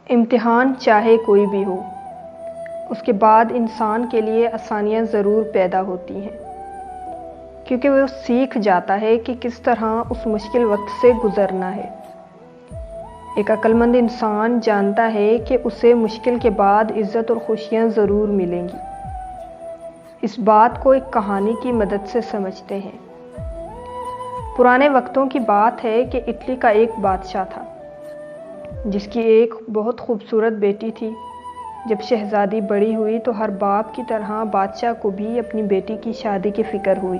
امتحان چاہے کوئی بھی ہو، اس کے بعد انسان کے لیے آسانیاں ضرور پیدا ہوتی ہیں، کیونکہ وہ سیکھ جاتا ہے کہ کس طرح اس مشکل وقت سے گزرنا ہے۔ ایک عقل مند انسان جانتا ہے کہ اسے مشکل کے بعد عزت اور خوشیاں ضرور ملیں گی۔ اس بات کو ایک کہانی کی مدد سے سمجھتے ہیں۔ پرانے وقتوں کی بات ہے کہ اٹلی کا ایک بادشاہ تھا، جس کی ایک بہت خوبصورت بیٹی تھی۔ جب شہزادی بڑی ہوئی تو ہر باپ کی طرح بادشاہ کو بھی اپنی بیٹی کی شادی کی فکر ہوئی،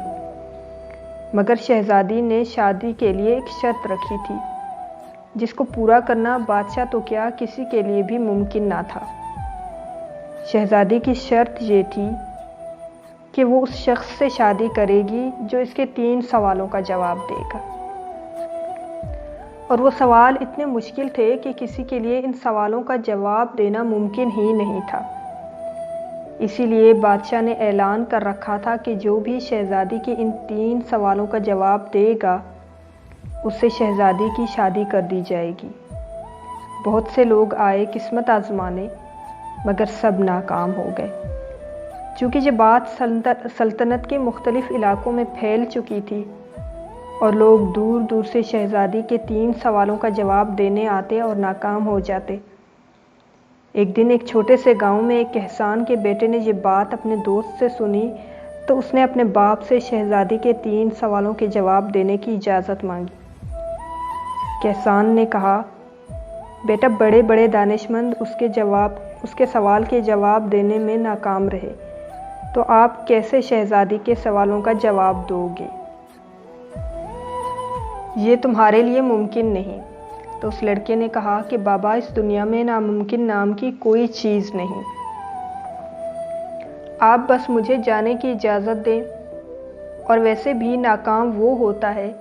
مگر شہزادی نے شادی کے لیے ایک شرط رکھی تھی، جس کو پورا کرنا بادشاہ تو کیا کسی کے لیے بھی ممکن نہ تھا۔ شہزادی کی شرط یہ تھی کہ وہ اس شخص سے شادی کرے گی جو اس کے 3 سوالوں کا جواب دے گا، اور وہ سوال اتنے مشکل تھے کہ کسی کے لیے ان سوالوں کا جواب دینا ممکن ہی نہیں تھا۔ اسی لیے بادشاہ نے اعلان کر رکھا تھا کہ جو بھی شہزادی کے ان 3 سوالوں کا جواب دے گا، اس سے شہزادی کی شادی کر دی جائے گی۔ بہت سے لوگ آئے قسمت آزمانے، مگر سب ناکام ہو گئے۔ چونکہ یہ بات سلطنت کے مختلف علاقوں میں پھیل چکی تھی اور لوگ دور دور سے شہزادی کے 3 سوالوں کا جواب دینے آتے اور ناکام ہو جاتے۔ ایک دن ایک چھوٹے سے گاؤں میں ایک کہسان کے بیٹے نے یہ بات اپنے دوست سے سنی تو اس نے اپنے باپ سے شہزادی کے 3 سوالوں کے جواب دینے کی اجازت مانگی۔ کہسان نے کہا، بیٹا، بڑے بڑے دانشمند اس کے سوال کے جواب دینے میں ناکام رہے، تو آپ کیسے شہزادی کے سوالوں کا جواب دو گے؟ یہ تمہارے لیے ممکن نہیں۔ تو اس لڑکے نے کہا کہ بابا، اس دنیا میں ناممکن نام کی کوئی چیز نہیں، آپ بس مجھے جانے کی اجازت دیں۔ اور ویسے بھی ناکام وہ ہوتا ہے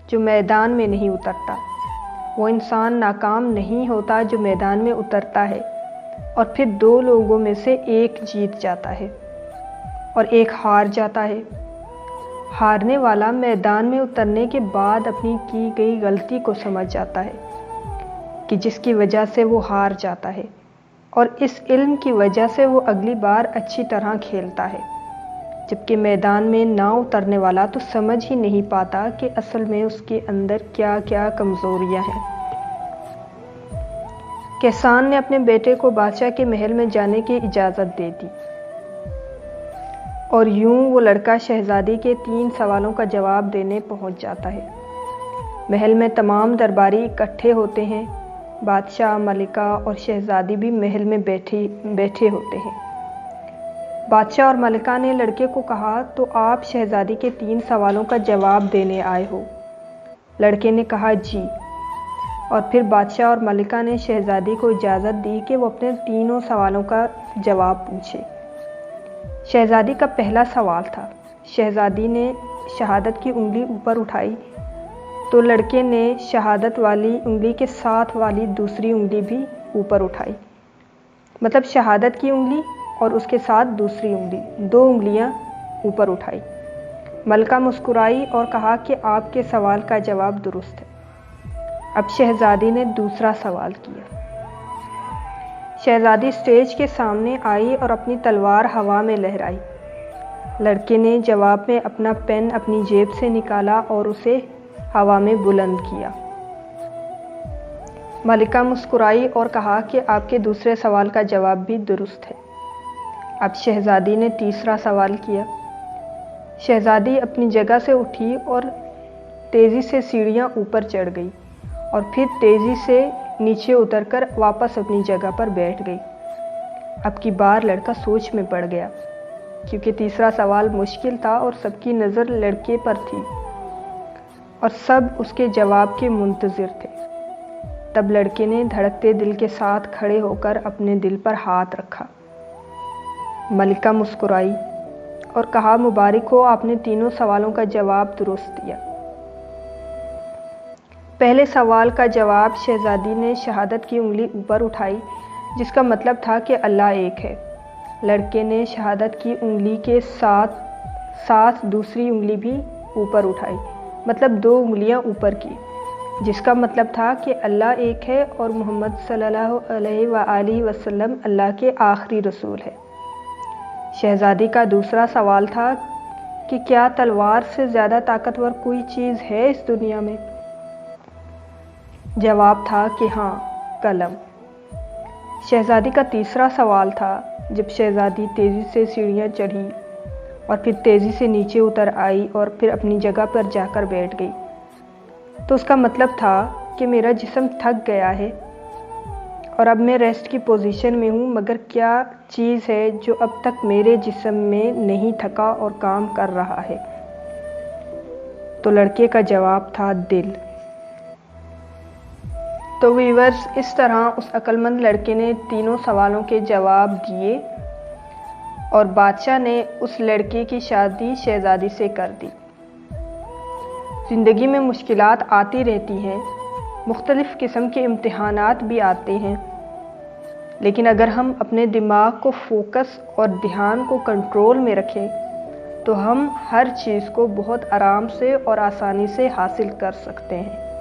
جو میدان میں نہیں اترتا، وہ انسان ناکام نہیں ہوتا جو میدان میں اترتا ہے، اور پھر 2 لوگوں میں سے ایک جیت جاتا ہے اور ایک ہار جاتا ہے۔ ہارنے والا میدان میں اترنے کے بعد اپنی کی گئی غلطی کو سمجھ جاتا ہے کہ جس کی وجہ سے وہ ہار جاتا ہے، اور اس علم کی وجہ سے وہ اگلی بار اچھی طرح کھیلتا ہے، جبکہ میدان میں نہ اترنے والا تو سمجھ ہی نہیں پاتا کہ اصل میں اس کے اندر کیا کیا کمزوریاں ہیں۔ کہسان نے اپنے بیٹے کو بادشاہ کے محل میں جانے کی اجازت دے دی، اور یوں وہ لڑکا شہزادی کے 3 سوالوں کا جواب دینے پہنچ جاتا ہے۔ محل میں تمام درباری اکٹھے ہوتے ہیں، بادشاہ، ملکہ اور شہزادی بھی محل میں بیٹھے ہوتے ہیں۔ بادشاہ اور ملکہ نے لڑکے کو کہا، تو آپ شہزادی کے 3 سوالوں کا جواب دینے آئے ہو؟ لڑکے نے کہا، جی۔ اور پھر بادشاہ اور ملکہ نے شہزادی کو اجازت دی کہ وہ اپنے 3 سوالوں کا جواب پوچھے۔ شہزادی کا پہلا سوال تھا۔ شہزادی نے شہادت کی انگلی اوپر اٹھائی تو لڑکے نے شہادت والی انگلی کے ساتھ والی دوسری انگلی بھی اوپر اٹھائی، مطلب شہادت کی انگلی اور اس کے ساتھ دوسری انگلی، 2 انگلیاں اوپر اٹھائی۔ ملکہ مسکرائی اور کہا کہ آپ کے سوال کا جواب درست ہے۔ اب شہزادی نے دوسرا سوال کیا۔ شہزادی اسٹیج کے سامنے آئی اور اپنی تلوار ہوا میں لہرائی۔ لڑکے نے جواب میں اپنا پین اپنی جیب سے نکالا اور اسے ہوا میں بلند کیا۔ ملکہ مسکرائی اور کہا کہ آپ کے دوسرے سوال کا جواب بھی درست ہے۔ اب شہزادی نے تیسرا سوال کیا۔ شہزادی اپنی جگہ سے اٹھی اور تیزی سے سیڑھیاں اوپر چڑھ گئی، اور پھر تیزی سے نیچے اتر کر واپس اپنی جگہ پر بیٹھ گئی۔ اب کی بار لڑکا سوچ میں پڑ گیا، کیونکہ تیسرا سوال مشکل تھا اور سب کی نظر لڑکے پر تھی، اور سب اس کے جواب کے منتظر تھے۔ تب لڑکے نے دھڑکتے دل کے ساتھ کھڑے ہو کر اپنے دل پر ہاتھ رکھا۔ ملکہ مسکرائی اور کہا، مبارک ہو، آپ نے 3 سوالوں کا جواب درست دیا۔ پہلے سوال کا جواب شہزادی نے شہادت کی انگلی اوپر اٹھائی، جس کا مطلب تھا کہ اللہ ایک ہے۔ لڑکے نے شہادت کی انگلی کے ساتھ دوسری انگلی بھی اوپر اٹھائی، مطلب 2 انگلیاں اوپر کی۔ جس کا مطلب تھا کہ اللہ ایک ہے اور محمد صلی اللہ علیہ وآلہ وسلم اللہ کے آخری رسول ہے۔ شہزادی کا دوسرا سوال تھا کہ کیا تلوار سے زیادہ طاقتور کوئی چیز ہے اس دنیا میں؟ جواب تھا کہ ہاں، قلم۔ شہزادی کا تیسرا سوال تھا جب شہزادی تیزی سے سیڑھیاں چڑھی اور پھر تیزی سے نیچے اتر آئی اور پھر اپنی جگہ پر جا کر بیٹھ گئی، تو اس کا مطلب تھا کہ میرا جسم تھک گیا ہے اور اب میں ریسٹ کی پوزیشن میں ہوں، مگر کیا چیز ہے جو اب تک میرے جسم میں نہیں تھکا اور کام کر رہا ہے؟ تو لڑکے کا جواب تھا دل۔ تو ویورز، اس طرح اس عقل مند لڑکے نے تینوں سوالوں کے جواب دیے اور بادشاہ نے اس لڑکے کی شادی شہزادی سے کر دی۔ زندگی میں مشکلات آتی رہتی ہیں، مختلف قسم کے امتحانات بھی آتے ہیں، لیکن اگر ہم اپنے دماغ کو فوکس اور دھیان کو کنٹرول میں رکھیں تو ہم ہر چیز کو بہت آرام سے اور آسانی سے حاصل کر سکتے ہیں۔